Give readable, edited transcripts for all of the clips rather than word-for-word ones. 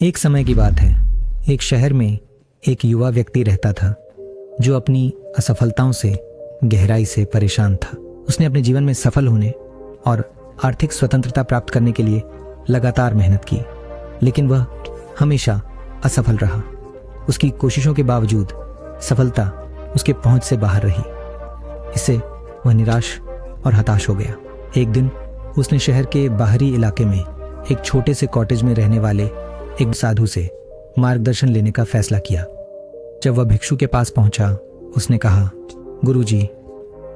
एक समय की बात है। एक शहर में एक युवा व्यक्ति रहता था जो अपनी असफलताओं से गहराई से परेशान था। उसने अपने जीवन में सफल होने और आर्थिक स्वतंत्रता प्राप्त करने के लिए लगातार मेहनत की, लेकिन वह हमेशा असफल रहा। उसकी कोशिशों के बावजूद सफलता उसके पहुंच से बाहर रही। इससे वह निराश और हताश हो गया। एक दिन उसने शहर के बाहरी इलाके में एक छोटे से कॉटेज में रहने वाले एक साधु से मार्गदर्शन लेने का फैसला किया। जब वह भिक्षु के पास पहुंचा, उसने कहा, गुरुजी,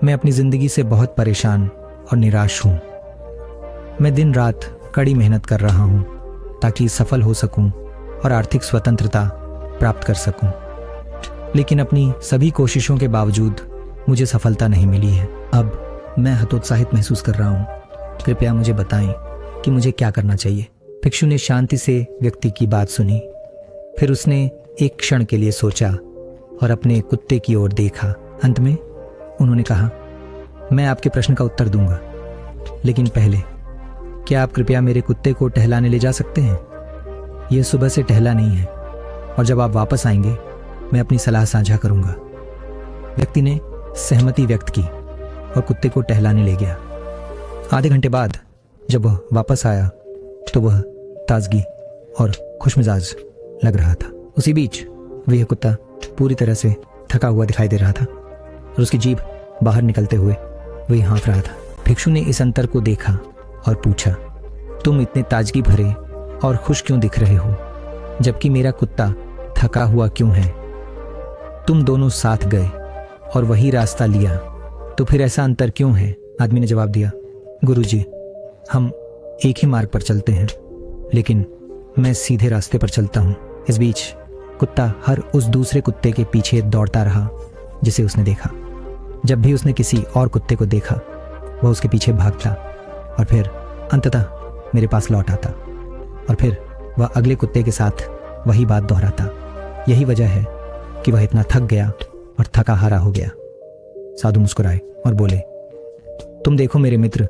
मैं अपनी जिंदगी से बहुत परेशान और निराश हूं। मैं दिन रात कड़ी मेहनत कर रहा हूं ताकि सफल हो सकूं और आर्थिक स्वतंत्रता प्राप्त कर सकूं, लेकिन अपनी सभी कोशिशों के बावजूद मुझे सफलता नहीं मिली है। अब मैं हतोत्साहित महसूस कर रहा हूं। कृपया मुझे बताएं कि मुझे क्या करना चाहिए। भिक्षु ने शांति से व्यक्ति की बात सुनी। फिर उसने एक क्षण के लिए सोचा और अपने कुत्ते की ओर देखा। अंत में उन्होंने कहा, मैं आपके प्रश्न का उत्तर दूंगा, लेकिन पहले क्या आप कृपया मेरे कुत्ते को टहलाने ले जा सकते हैं? यह सुबह से टहला नहीं है और जब आप वापस आएंगे मैं अपनी सलाह साझा करूंगा। व्यक्ति ने सहमति व्यक्त की और कुत्ते को टहलाने ले गया। आधे घंटे बाद जब वह वापस आया तो वह ताजगी और खुशमिजाज लग रहा था। उसी बीच वह कुत्ता पूरी तरह से थका हुआ दिखाई दे रहा था और उसकी जीभ बाहर निकलते हुए वही हाँफ रहा था। भिक्षु ने इस अंतर को देखा और पूछा, तुम इतने ताजगी भरे और खुश क्यों दिख रहे हो, जबकि मेरा कुत्ता थका हुआ क्यों है? तुम दोनों साथ गए और वही रास्ता लिया, तो फिर ऐसा अंतर क्यों है? आदमी ने जवाब दिया, गुरुजी, हम एक ही मार्ग पर चलते हैं, लेकिन मैं सीधे रास्ते पर चलता हूं। इस बीच कुत्ता हर उस दूसरे कुत्ते के पीछे दौड़ता रहा जिसे उसने देखा। जब भी उसने किसी और कुत्ते को देखा, वह उसके पीछे भागता और फिर अंततः मेरे पास लौट आता और फिर वह अगले कुत्ते के साथ वही बात दोहराता। यही वजह है कि वह इतना थक गया और थका हारा हो गया। साधु मुस्कुराए और बोले, तुम देखो मेरे मित्र,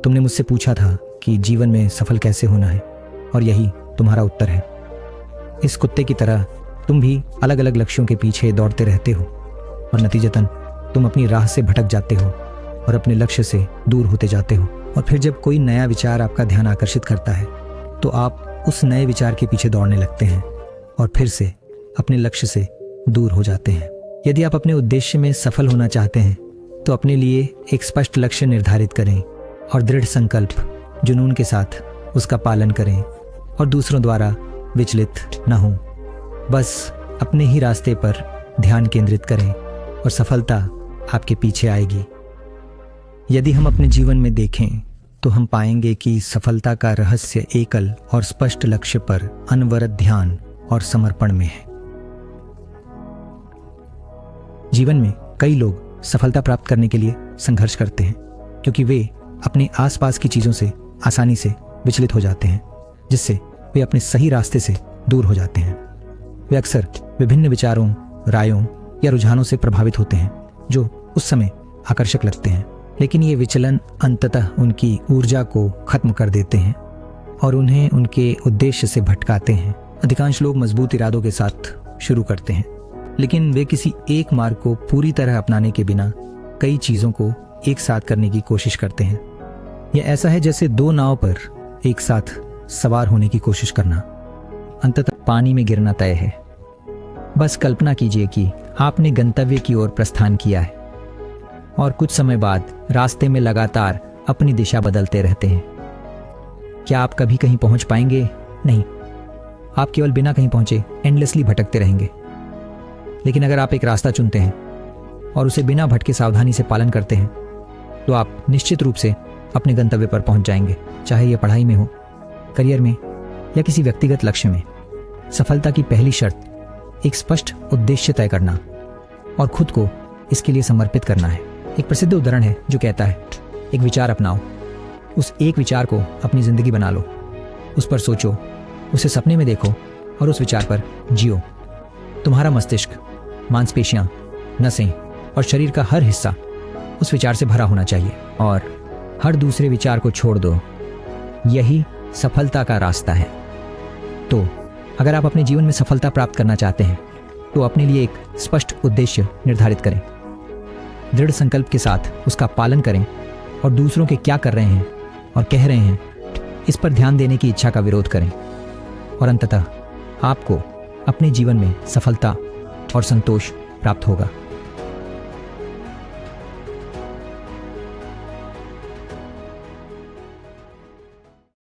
तुमने मुझसे पूछा था कि जीवन में सफल कैसे होना है और यही तुम्हारा उत्तर है। इस कुत्ते की तरह तुम भी अलग अलग लक्ष्यों के पीछे दौड़ते रहते हो और नतीजतन तुम अपनी राह से भटक जाते हो और अपने लक्ष्य से दूर होते जाते हो। और फिर जब कोई नया विचार आपका ध्यान आकर्षित करता है तो आप उस नए विचार के पीछे दौड़ने लगते हैं और फिर से अपने लक्ष्य से दूर हो जाते हैं। यदि आप अपने उद्देश्य में सफल होना चाहते हैं तो अपने लिए एक स्पष्ट लक्ष्य निर्धारित करें और दृढ़ संकल्प जुनून के साथ उसका पालन करें और दूसरों द्वारा विचलित न हों। बस अपने ही रास्ते पर ध्यान केंद्रित करें और सफलता आपके पीछे आएगी। यदि हम अपने जीवन में देखें तो हम पाएंगे कि सफलता का रहस्य एकल और स्पष्ट लक्ष्य पर अनवरत ध्यान और समर्पण में है। जीवन में कई लोग सफलता प्राप्त करने के लिए संघर्ष करते हैं क्योंकि वे अपने आसपास की चीजों से आसानी से विचलित हो जाते हैं, जिससे वे अपने सही रास्ते से दूर हो जाते हैं। वे अक्सर विभिन्न विचारों, रायों या रुझानों से प्रभावित होते हैं जो उस समय आकर्षक लगते हैं, लेकिन ये विचलन अंततः उनकी ऊर्जा को खत्म कर देते हैं और उन्हें उनके उद्देश्य से भटकाते हैं। अधिकांश लोग मजबूत इरादों के साथ शुरू करते हैं, लेकिन वे किसी एक मार्ग को पूरी तरह अपनाने के बिना कई चीजों को एक साथ करने की कोशिश करते हैं। यह ऐसा है जैसे दो नाव पर एक साथ सवार होने की कोशिश करना। अंततः पानी में गिरना तय है। बस कल्पना कीजिए कि आपने गंतव्य की ओर प्रस्थान किया है और कुछ समय बाद रास्ते में लगातार अपनी दिशा बदलते रहते हैं। क्या आप कभी कहीं पहुंच पाएंगे? नहीं, आप केवल बिना कहीं पहुंचे एंडलेसली भटकते रहेंगे। लेकिन अगर आप एक रास्ता चुनते हैं और उसे बिना भटके सावधानी से पालन करते हैं तो आप निश्चित रूप से अपने गंतव्य पर पहुंच जाएंगे, चाहे यह पढ़ाई में हो, करियर में या किसी व्यक्तिगत लक्ष्य में। सफलता की पहली शर्त एक स्पष्ट उद्देश्य तय करना और खुद को इसके लिए समर्पित करना है। एक प्रसिद्ध उदाहरण है जो कहता है, एक विचार अपनाओ, उस एक विचार को अपनी जिंदगी बना लो, उस पर सोचो, उसे सपने में देखो और उस विचार पर जियो। तुम्हारा मस्तिष्क, मांसपेशियां, नसें और शरीर का हर हिस्सा उस विचार से भरा होना चाहिए और हर दूसरे विचार को छोड़ दो। यही सफलता का रास्ता है। तो अगर आप अपने जीवन में सफलता प्राप्त करना चाहते हैं तो अपने लिए एक स्पष्ट उद्देश्य निर्धारित करें, दृढ़ संकल्प के साथ उसका पालन करें और दूसरों के क्या कर रहे हैं और कह रहे हैं इस पर ध्यान देने की इच्छा का विरोध करें। और अंततः आपको अपने जीवन में सफलता और संतोष प्राप्त होगा।